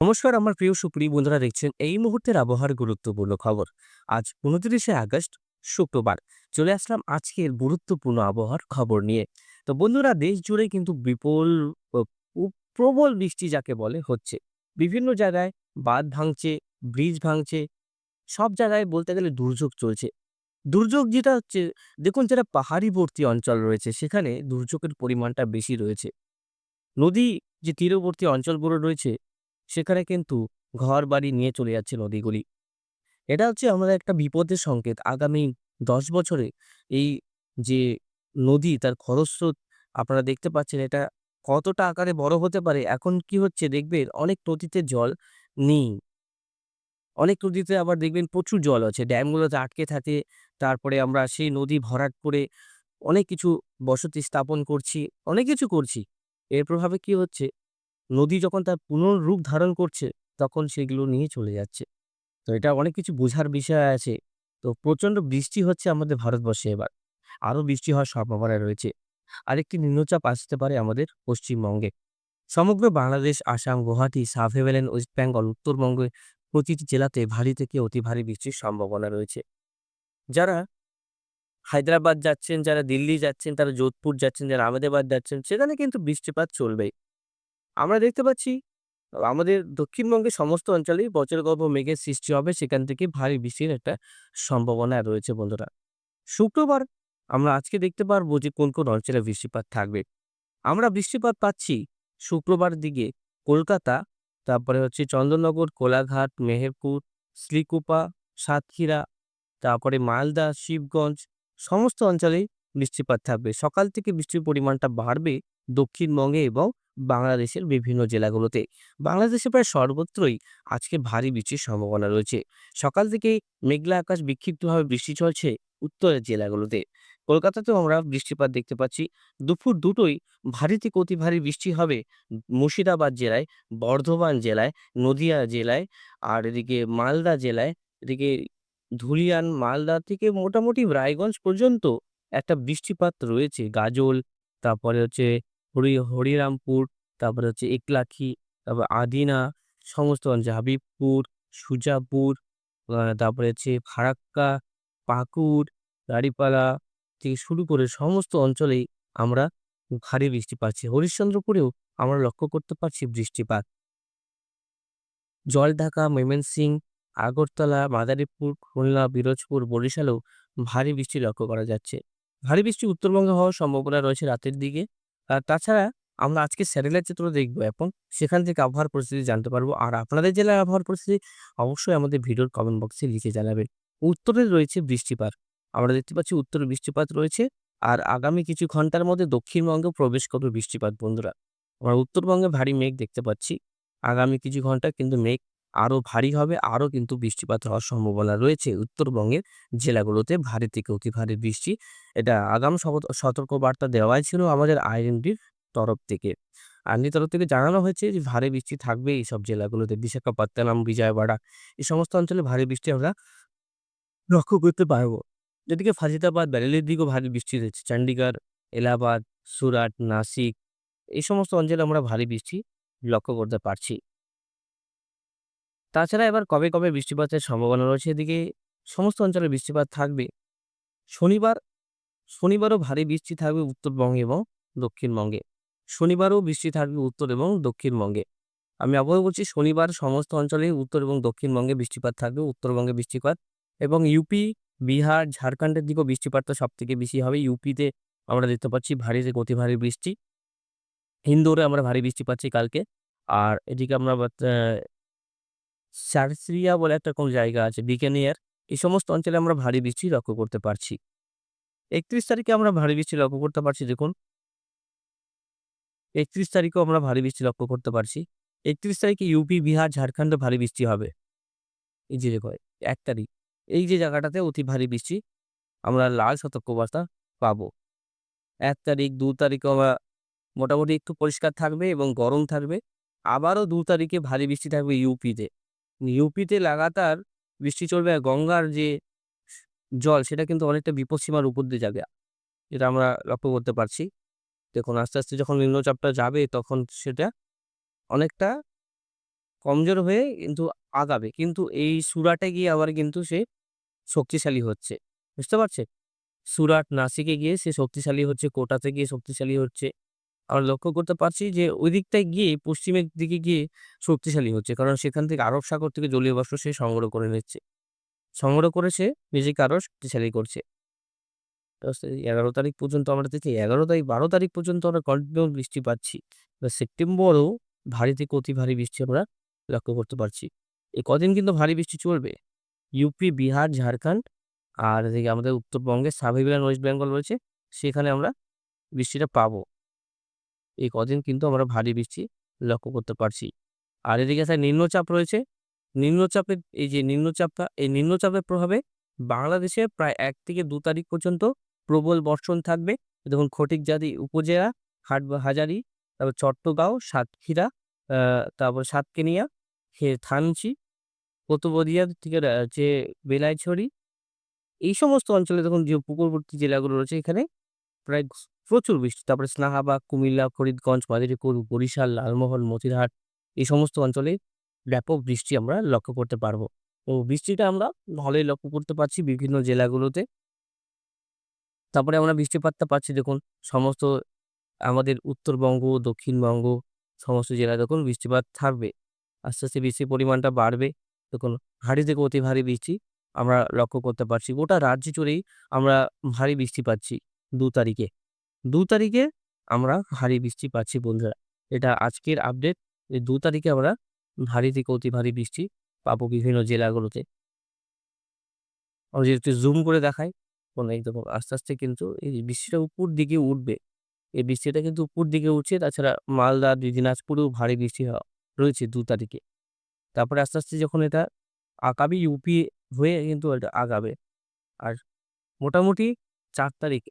নমস্কার, আমার প্রিয় সুপ্রিয় বন্ধুরা, দেখছেন এই মুহূর্তের আবহাওয়ার গুরুত্বপূর্ণ খবর। আজ ২৯শে আগস্ট, শুক্রবার। চলে আসলাম আজকের গুরুত্বপূর্ণ আবহাওয়ার খবর নিয়ে। তো বন্ধুরা, দেশ জুড়ে কিন্তু বিপুল ও প্রবল বৃষ্টি যাকে বলে হচ্ছে। বিভিন্ন জায়গায় বাঁধ ভাঙছে, ব্রিজ ভাঙছে, সব জায়গায় বলতে গেলে দুর্যোগ চলছে। দুর্যোগ যেটা হচ্ছে, দেখুন, যারা পাহাড়িবর্তী অঞ্চল রয়েছে সেখানে দুর্যোগের পরিমাণটা বেশি রয়েছে। নদী যে তীরবর্তী অঞ্চলগুলো রয়েছে সেখানে কিন্তু ঘরবাড়ি নিয়ে চলে যাচ্ছে নদীগুলি। এটা হচ্ছে আমাদের একটা বিপদের সংকেত। আগামী ১০ বছরে এই যে নদী তার খরস্রোত আপনারা দেখতে পাচ্ছেন, এটা কতটা আকারে বড় হতে পারে। এখন কি হচ্ছে দেখবেন, অনেক নদীতে জল নেই। অনেক নদীতে আবার দেখবেন প্রচুর জল আছে। ড্যামগুলোতে আটকে থাকে। তারপরে আমরা সেই নদী ভরাট করে অনেক কিছু বসতি স্থাপন করছি, অনেক কিছু করছি। এর প্রভাবে কি হচ্ছে, নদী যখন তার পুনঃরূপ ধারণ করছে, তখন সেগুলো নিয়ে চলে যাচ্ছে। তো এটা অনেক কিছু বোঝার বিষয় আছে। তো প্রচণ্ড বৃষ্টি হচ্ছে আমাদের ভারতবর্ষে এবার। আরো বৃষ্টি হওয়ার সম্ভাবনা রয়েছে। আরেকটি নিম্নচাপ আসতে পারে আমাদের পশ্চিমবঙ্গে। সমগ্র বাংলাদেশ, আসাম, গুয়াহাটি, সাব হেভেন, ওয়েস্ট বেঙ্গল, উত্তরবঙ্গে প্রতিটি জেলাতে ভারী থেকে অতি ভারী বৃষ্টির সম্ভাবনা রয়েছে। যারা হায়দ্রাবাদ যাচ্ছেন, যারা দিল্লি যাচ্ছেন, তারা যোধপুর যাচ্ছেন, যারা আহমেদাবাদ যাচ্ছেন, সেখানে কিন্তু বৃষ্টিপাত চলবেই। আমরা দেখতে পাচ্ছি আমাদের দক্ষিণবঙ্গের সমস্ত অঞ্চলেই বজ্রগর্ভ মেঘের সৃষ্টি হবে। সেখান থেকে ভারী বৃষ্টির একটা সম্ভাবনা রয়েছে বন্ধুরা। শুক্রবার আমরা আজকে দেখতে পারবো যে কোন কোন অঞ্চলে বৃষ্টিপাত থাকবে। আমরা বৃষ্টিপাত পাচ্ছি শুক্রবার দিকে কলকাতা, তারপরে হচ্ছে চন্দননগর, কোলাঘাট, মেহেরপুর, শ্রীকুপা, সাতক্ষীরা, তারপরে মালদা, শিবগঞ্জ, সমস্ত অঞ্চলেই বৃষ্টিপাত থাকবে। সকাল থেকে বৃষ্টির পরিমাণটা বাড়বে দক্ষিণবঙ্গে এবং বাংলাদেশের বিভিন্ন জেলাগুলোতে। বাংলাদেশে প্রায় সর্বত্রই আজকে ভারী বৃষ্টির সম্ভাবনা রয়েছে। সকাল থেকেই মেঘলা আকাশ, বিক্ষিপ্তভাবে বৃষ্টি চলছে উত্তরের জেলাগুলোতে। কলকাতাতেও আমরা বৃষ্টিপাত দেখতে পাচ্ছি। দুপুর দুটোই ভারী থেকে অতি ভারী বৃষ্টি হবে মুর্শিদাবাদ জেলায়, বর্ধমান জেলায়, নদীয়া জেলায়, আর এদিকে মালদা জেলায়, এদিকে ধুলিয়ান, মালদা থেকে মোটামুটি রায়গঞ্জ পর্যন্ত একটা বৃষ্টিপাত রয়েছে। গাজল, তারপরে হচ্ছে হরিরামপুর, তারপরে হচ্ছে একলাখী, তারপর আদিনা, সমস্ত অঞ্চল হাবিবপুর, সুজাপুর, তারপরে হচ্ছে ফারাক্কা, পাকুড়, দাঁড়িপাল্লা থেকে শুরু করে সমস্ত অঞ্চলেই আমরা ভারী বৃষ্টি পাচ্ছি। হরিশ্চন্দ্রপুরেও আমরা লক্ষ্য করতে পারছি বৃষ্টিপাত। জলঢাকা, ময়মনসিংহ, আগরতলা, মাদারীপুর, খুলনা, পিরোজপুর, বরিশালেও ভারী বৃষ্টি লক্ষ্য করা যাচ্ছে। ভারী বৃষ্টি উত্তরবঙ্গে হওয়ার সম্ভাবনা রয়েছে রাতের দিকে। আর তাছাড়া আমরা আজকে স্যাটেলাইট চিত্র দেখব এখন। সেখান থেকে আবহাওয়ার পরিস্থিতি জানতে পারবো। আর আপনাদের জেলার আবহাওয়ার পরিস্থিতি অবশ্যই আমাদের ভিডিওর কমেন্ট বক্সে লিখে জানাবেন। উত্তরে রয়েছে বৃষ্টিপাত। আমরা দেখতে পাচ্ছি উত্তরে বৃষ্টিপাত রয়েছে। আর আগামী কিছু ঘন্টার মধ্যে দক্ষিণবঙ্গেও প্রবেশ করবে বৃষ্টিপাত বন্ধুরা। আমরা উত্তরবঙ্গে ভারী মেঘ দেখতে পাচ্ছি। আগামী কিছু ঘন্টা কিন্তু মেঘ আরো ভারী হবে, আরো কিন্তু বৃষ্টিপাত হওয়ার সম্ভাবনা রয়েছে উত্তরবঙ্গের জেলাগুলোতে ভারী থেকে অতি ভারী বৃষ্টি। এটা আগাম সতর্কবার্তা দেওয়াই ছিল আমাদের আইএমডির তরফ থেকে। আইএমডির তরফ থেকে জানানো হয়েছে যে ভারী বৃষ্টি থাকবে এইসব জেলাগুলোতে। বিশাখাপত্তনম, বিজয়ওয়াড়া, এই সমস্ত অঞ্চলে ভারী বৃষ্টি আমরা লক্ষ্য করতে পারবো। এদিকে ফাজিতাবাদ, ব্যারেলির দিকেও ভারী বৃষ্টি রয়েছে। চণ্ডীগড়, এলাহাবাদ, সুরাট, নাসিক, এই সমস্ত অঞ্চলে আমরা ভারী বৃষ্টি লক্ষ্য করতে পারছি। তাছাড়া এবার কবে, কবে বৃষ্টিপাতের সম্ভাবনা রয়েছে, এদিকে সমস্ত অঞ্চলে বৃষ্টিপাত থাকবে। শনিবার শনিবারও ভারী বৃষ্টি থাকবে উত্তরবঙ্গে এবং দক্ষিণবঙ্গে। শনিবারও বৃষ্টি থাকবে উত্তর এবং দক্ষিণবঙ্গে। আমি আবারও বলছি, শনিবার সমস্ত অঞ্চলে উত্তর এবং দক্ষিণবঙ্গে বৃষ্টিপাত থাকবে। উত্তরবঙ্গে বৃষ্টিপাত এবং ইউপি, বিহার, ঝাড়খণ্ডের দিকেও বৃষ্টিপাতটা সবথেকে বেশি হবে। ইউপিতে আমরা দেখতে পাচ্ছি ভারী থেকে অতি ভারী বৃষ্টি। ইন্দোরে আমরা ভারী বৃষ্টি পাচ্ছি কালকে। আর এদিকে আমরা সারসিয়া বলে একটা কোন জায়গা আছে, বিকানের, এই সমস্ত অঞ্চলে আমরা ভারী বৃষ্টি লক্ষ্য করতে পারছি। ৩১ তারিখে আমরা ভারী বৃষ্টি লক্ষ্য করতে পারছি দেখুন। ৩১ তারিখেও আমরা ভারী বৃষ্টি লক্ষ্য করতে পারছি। ৩১ তারিখে ইউপি, বিহার, ঝাড়খণ্ডে ভারী বৃষ্টি হবে। এই যে দেখো ১ তারিখ, এই যে জায়গাটাতে অতি ভারী বৃষ্টি আমরা লাল সতর্কবার্তা পাবো। ১ তারিখ, ২ তারিখেও আমরা মোটামুটি একটু পরিষ্কার থাকবে এবং গরম থাকবে। আবারও ২ তারিখে ভারী বৃষ্টি থাকবে ইউপিতে। ইউপিতে লাগাতার বৃষ্টি চলবে। আর গঙ্গার যে জল সেটা কিন্তু অনেকটা বিপদসীমার উপর দিয়ে যাবে। এটা আমরা লক্ষ্য করতে পারছি। দেখুন আস্তে, আস্তে যখন নিম্নচাপটা যাবে তখন সেটা অনেকটা কমজোর হয়ে কিন্তু আগাবে। কিন্তু এই সুরাটে গিয়ে আবার কিন্তু সে শক্তিশালী হচ্ছে। বুঝতে পারছেন? সুরাট, নাসিকে গিয়ে সে শক্তিশালী হচ্ছে, কোটাতে গিয়ে শক্তিশালী হচ্ছে। আমরা লক্ষ্য করতে পারছি যে ওই দিকটায় গিয়ে পশ্চিমের দিকে গিয়ে শক্তিশালী হচ্ছে। কারণ সেখান থেকে আরব সাগর থেকে জলীয় বাষ্প সে সংগ্রহ করে নিচ্ছে। সংগ্রহ করে সে নিজেকে আরো শক্তিশালী করছে। তো ১১ তারিখ পর্যন্ত আমরা দেখছি ১১ তারিখ ১২ তারিখ পর্যন্ত আমরা কন্টিনিউ বৃষ্টি পাচ্ছি। সেপ্টেম্বরেও ভারী থেকে অতি ভারী বৃষ্টি আমরা লক্ষ্য করতে পারছি। এই কদিন কিন্তু ভারী বৃষ্টি চলবে। ইউপি, বিহার, ঝাড়খণ্ড আর এদিকে আমাদের উত্তরবঙ্গের সাব হিমালয়ান ওয়েস্ট বেঙ্গল রয়েছে, সেখানে আমরা বৃষ্টিটা পাবো। এই কদিন কিন্তু আমরা ভারী বৃষ্টি লক্ষ্য করতে পারছি। আর এদিকে একটা নিম্নচাপ রয়েছে। নিম্নচাপের এই যে নিম্নচাপটা, এই নিম্নচাপের প্রভাবে বাংলাদেশে প্রায় ১ থেকে ২ তারিখ পর্যন্ত প্রবল বর্ষণ থাকবে। দেখুন ফটিকজাদি উপজেলা, হাটহাজারী, তারপর চট্টগাঁও, সাতক্ষীরা, আ তারপর সাতকেনিয়া, থানচি, কোতবদিয়া থেকে যে বেলাইছড়ি, এই সমস্ত অঞ্চলে দেখুন যে উপকূলবর্তী জেলাগুলো রয়েছে এখানে প্রায় প্রচুর বৃষ্টি। তারপরে স্নাহাবাগ, কুমিল্লা, ফরিদগঞ্জ, মাদারীপুর, বরিশাল, লালমোহন, মতিরহাট, এই সমস্ত অঞ্চলে ব্যাপক বৃষ্টি আমরা লক্ষ্য করতে পারবো। তো বৃষ্টিটা আমরা ভালোই লক্ষ্য করতে পারছি বিভিন্ন জেলাগুলোতে। তারপরে আমরা বৃষ্টিপাতটা পাচ্ছি দেখুন সমস্ত আমাদের উত্তরবঙ্গ, দক্ষিণবঙ্গ সমস্ত জেলায় দেখুন বৃষ্টিপাত থাকবে। আস্তে, আস্তে বৃষ্টির পরিমাণটা বাড়বে। দেখুন ভারী থেকে অতি ভারী বৃষ্টি আমরা লক্ষ্য করতে পারছি। গোটা রাজ্য জুড়েই আমরা ভারী বৃষ্টি পাচ্ছি ২ তারিখে। ২ তারিখে আমরা ভারী বৃষ্টি পাচ্ছি বন্ধুরা। এটা আজকের আপডেট। এই ২ তারিখে আমরা ভারী থেকে অতি ভারী বৃষ্টি পাবো বিভিন্ন জেলাগুলোতে। আমি যদি একটু জুম করে দেখাই, দেখুন এই দেখুন আস্তে, আস্তে কিন্তু এই বৃষ্টিটা উপর দিকে উঠবে। এই বৃষ্টিটা কিন্তু উপর দিকে উঠছে। তাছাড়া মালদা, দিনাজপুরেও ভারী বৃষ্টি রয়েছে ২ তারিখে। তারপরে আস্তে, আস্তে যখন এটা আগামী ইউপি হয়ে কিন্তু এটা আগাবে। আর মোটামুটি ৪ তারিখ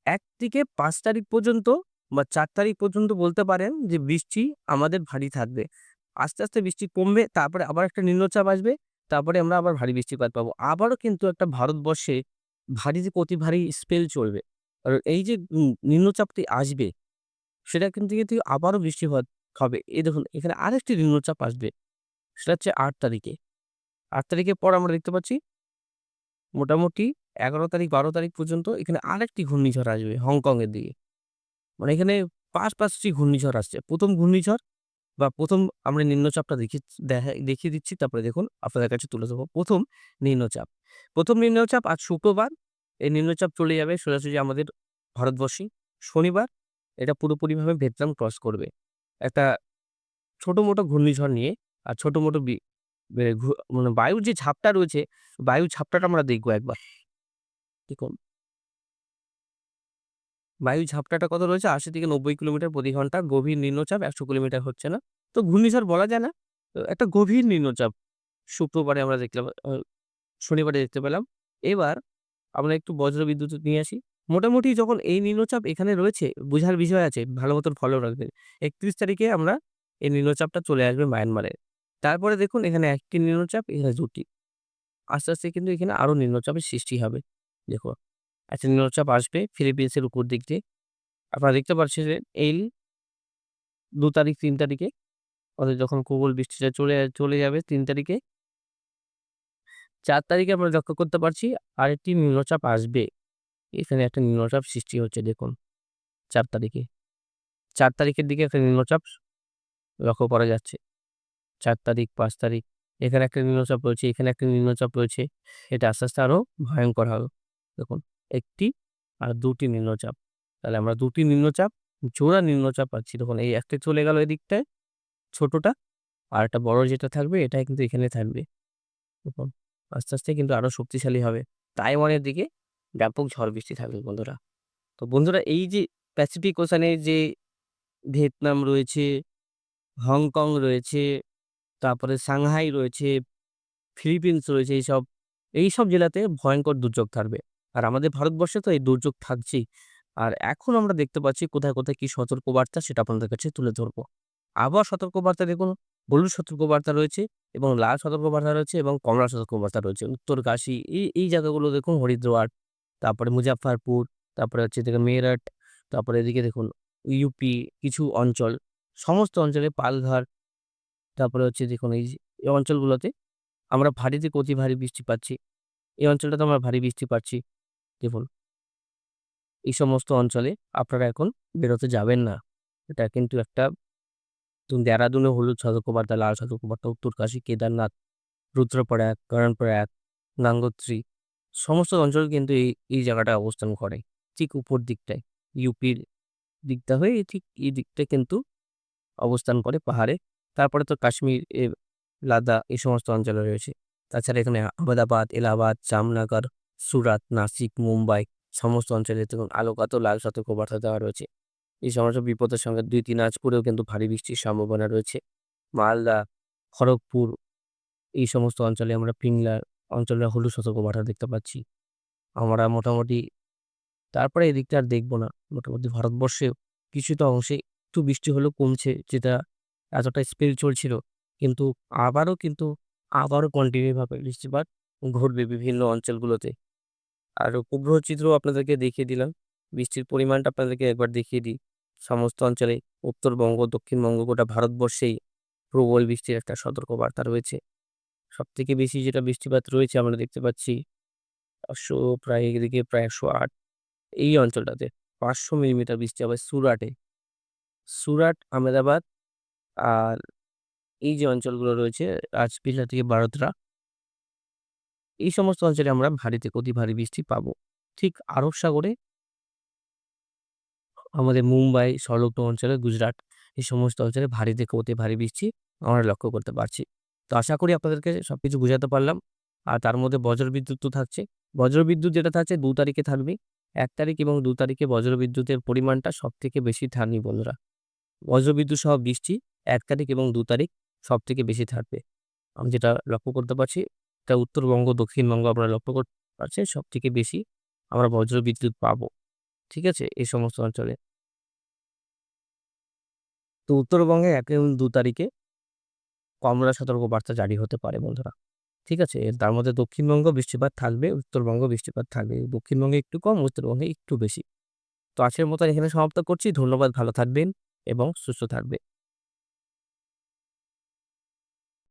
১ থেকে ৫ তারিখ পর্যন্ত বা ৪ তারিখ পর্যন্ত বলতে পারেন যে বৃষ্টি আমাদের ভারী থাকবে। আস্তে, আস্তে বৃষ্টি কমবে, তারপরে আবার একটা নিম্নচাপ আসবে। তারপরে আমরা আবার ভারী বৃষ্টিপাত পাবো। আবারও কিন্তু একটা ভারতবর্ষে ভারী থেকে অতি ভারী স্পেল চলবে। আর এই যে নিম্নচাপটি আসবে সেটা কিন্তু আবারও বৃষ্টিপাত হবে। এই দেখুন এখানে আরেকটি নিম্নচাপ আসবে। সেটা হচ্ছে ৮ তারিখে। ৮ তারিখের পর আমরা দেখতে পাচ্ছি মোটামুটি ১১ তারিখ ১২ তারিখ পর্যন্ত এখানে আরেকটি ঘূর্ণিঝড় আসবে হংকং এর দিকে। মানে এখানে ৫টি ঘূর্ণিঝড় আসছে। ১ম ঘূর্ণিঝড় বা ১ম আমরা নিম্নচাপটা দেখিয়ে দিচ্ছি, তারপরে দেখুন আপনাদের কাছে তুলে ধরবো। ১ম নিম্নচাপ। ১ম নিম্নচাপ আজ শুক্রবার। এই নিম্নচাপ চলে যাবে সোজাসুজি আমাদের ভারতবর্ষে। শনিবার এটা পুরোপুরিভাবে ভিয়েতনাম ক্রস করবে। একটা ছোট-মোটো ঘূর্ণিঝড় নিয়ে আর ছোট-মোটো বি বে ঘু মানে বায়ুর যে ঝাপটা রয়েছে, বায়ুর ঝাপটাটা আমরা দেখব একবার। দেখুন বায়ুর ঝাপটাটা কত রয়েছে? ৮০ থেকে ৯০ কিলোমিটার প্রতি ঘন্টা। গভীর নিম্নচাপ ১০০ কিলোমিটার হচ্ছে না। তো ঘূর্ণিঝড় বলা যায় না। একটা গভীর নিম্নচাপ শুক্রবারে আমরা দেখলাম, শনিবারে দেখতে পেলাম। এবার আমরা একটু বজ্রবিদ্যুৎ নিয়ে আসি। মোটামুটি যখন এই নিম্নচাপ এখানে রয়েছে, বোঝার বিষয় আছে, ভালো মতন ফলো রাখবেন। ৩১ তারিখে আমরা এই নিম্নচাপটা চলে আসবে মায়ানমারে। তারপরে দেখুন এখানে ১ টি নিম্নচাপ, এখানে ২ টি। আস্তে, আস্তে কিন্তু এখানে আরো নিম্নচাপের সৃষ্টি হবে। দেখুন একটা নিম্নচাপ আসবে ফিলিপিন্সের উপর দিক দিয়ে। আপনারা দেখতে পাচ্ছেন যে এই ২ তারিখ ৩ তারিখে আমাদের যখন প্রবল বৃষ্টিটা চলে যাবে ৩ তারিখে। ৪ তারিখে আমরা লক্ষ্য করতে পারছি আরেকটি নিম্নচাপ আসবে। এখানে একটা নিম্নচাপ সৃষ্টি হচ্ছে দেখুন ৪ তারিখে। ৪ তারিখের দিকে একটা নিম্নচাপ লক্ষ্য করা যাচ্ছে। ৪ তারিখ, ৫ তারিখ এখানে একটা নিম্নচাপ রয়েছে, এখানে একটা নিম্নচাপ রয়েছে। এটা আস্তে, আস্তে আরো ভয়ংকর হবে। দেখুন ১ টি আর ২ টি নিম্নচাপ। তাহলে আমরা ২ টি নিম্নচাপ, জোড়া নিম্নচাপ পাচ্ছি। দেখুন এই একটা চলে গেল এদিকটায় ছোটটা, আরেকটা বড় যেটা থাকবে এটা কিন্তু এখানে থাকবে। দেখুন আস্তে, আস্তে কিন্তু আরো শক্তিশালী হবে। তাইওয়ানের দিকে ব্যাপক ঝড় বৃষ্টি থাকবে বন্ধুরা। তো বন্ধুরা এই যে প্যাসিফিক ওশানে যে ভিয়েতনাম রয়েছে, হংকং রয়েছে, তারপরে সাংহাই রয়েছে, ফিলিপিন্স রয়েছে, এইসব জেলাতে ভয়ংকর দুর্যোগ থাকবে। আর আমাদের ভারতবর্ষে তো এই দুর্যোগ থাকছেই। আর এখন আমরা দেখতে পাচ্ছি কোথায়, কোথায় কি সতর্কবার্তা সেটা আপনাদের কাছে তুলে ধরব। আবহাওয়া সতর্কবার্তা দেখুন, হলুদ সতর্কবার্তা রয়েছে এবং লাল সতর্কবার্তা রয়েছে এবং কমলা সতর্কবার্তা রয়েছে। উত্তরকাশী এই জায়গাগুলো দেখুন হরিদ্বার, তারপরে মুজাফফরপুর, তারপরে হচ্ছে এদিকে মেরঠ, তারপরে এদিকে দেখুন ইউপি কিছু অঞ্চল, সমস্ত অঞ্চলে পালঘর তারপরে হচ্ছে দেখুন এই অঞ্চলগুলোতে আমরা ভারী থেকে অতি ভারী বৃষ্টি পাচ্ছি। এই অঞ্চলটাতে আমরা ভারী বৃষ্টি পাচ্ছি। দেখুন এই সমস্ত অঞ্চলে আপনারা এখন বেরোতে যাবেন না। এটা কিন্তু একটা দেহরাদুনে হলুদ সতর্কবার্তা, লাল সতর্কবার্তা, উত্তরকাশী, কেদারনাথ, রুদ্রপ্রয়াগ, কর্ণপ্রয়াগ, গঙ্গোত্রী সমস্ত অঞ্চল কিন্তু এই জায়গাটায় অবস্থান করে। ঠিক উপর দিকটায় ইউপির দিকটা হয়ে ঠিক এই দিকটায় কিন্তু অবস্থান করে পাহাড়ে। তারপরে তো কাশ্মীর, লাদাখ এই সমস্ত অঞ্চলে রয়েছে। তাছাড়া এখানে আহমেদাবাদ, এলাহাবাদ, জামনগর, সুরাত, নাসিক, মুম্বাই সমস্ত অঞ্চলে দেখুন আলোকাত লাল সতর্কবার্তা দেওয়া রয়েছে। এই সমস্ত বিপদের সঙ্গে দিনাজপুরেও কিন্তু ভারী বৃষ্টির সম্ভাবনা রয়েছে। মালদা, খড়গপুর এই সমস্ত অঞ্চলে আমরা পিংলা অঞ্চলে হলুদ সতর্কবার্তা দেখতে পাচ্ছি। আমরা মোটামুটি তারপরে এদিকটা আর দেখব না। মোটামুটি ভারতবর্ষে কিছুটা অংশে একটু বৃষ্টি হলেও কমছে, যেটা এতটা স্পেল চলছিল। কিন্তু আবারও কন্টিনিউ ভাবে বৃষ্টিপাত ঘটবে বিভিন্ন অঞ্চলগুলোতে। আর উপগ্রহ চিত্র আপনাদেরকে দেখিয়ে দিলাম। বৃষ্টির পরিমাণটা আপনাদেরকে একবার দেখিয়ে দিই। সমস্ত অঞ্চলে উত্তরবঙ্গ, দক্ষিণবঙ্গ গোটা ভারতবর্ষেই প্রবল বৃষ্টির একটা সতর্কবার্তা রয়েছে। সবথেকে বেশি যেটা বৃষ্টিপাত রয়েছে আমরা দেখতে পাচ্ছি ১০০ প্রায় এদিকে প্রায় ১০৮ এই অঞ্চলটাতে ৫০০ মিলিমিটার বৃষ্টি হবে সুরাটে। সুরাট, আহমেদাবাদ আর এই যে অঞ্চলগুলো রয়েছে রাজপিলা থেকে বারোতরা এই সমস্ত অঞ্চলে আমরা ভারী থেকে অতি ভারী বৃষ্টি পাবো। ঠিক আরব সাগরে আমাদের মুম্বাই সংলগ্ন অঞ্চলে গুজরাট এই সমস্ত অঞ্চলে ভারী থেকে অতি ভারী বৃষ্টি আমরা লক্ষ্য করতে পারছি। তো আশা করি আপনাদেরকে সবকিছু বুঝাতে পারলাম। আর তার মধ্যে বজ্রবিদ্যুৎ তো থাকছে। বজ্রবিদ্যুৎ যেটা থাকছে ২ তারিখে থাকবে। ১ তারিখ এবং ২ তারিখে বজ্রবিদ্যুতের পরিমাণটা সবথেকে বেশি থাকবে বন্ধুরা। বজ্রবিদ্যুৎ সহ বৃষ্টি ১ তারিখ এবং ২ তারিখ সবথেকে বেশি থাকবে। আমি যেটা লক্ষ্য করতে পারছি, এটা উত্তরবঙ্গ, দক্ষিণবঙ্গ আপনারা লক্ষ্য করতে পারছেন সবথেকে বেশি আমরা বজ্রবিদ্যুৎ পাবো। ঠিক আছে? এই সমস্ত অঞ্চলে। তো উত্তরবঙ্গে ১ এবং ২ তারিখে কমলা সতর্কবার্তা জারি হতে পারে বন্ধুরা। ঠিক আছে? তার মধ্যে দক্ষিণবঙ্গ বৃষ্টিপাত থাকবে, উত্তরবঙ্গ বৃষ্টিপাত থাকবে। দক্ষিণবঙ্গে একটু কম, উত্তরবঙ্গে একটু বেশি। তো আজকের মতো এখানে সমাপ্ত করছি। ধন্যবাদ, ভালো থাকবেন এবং সুস্থ থাকবেন।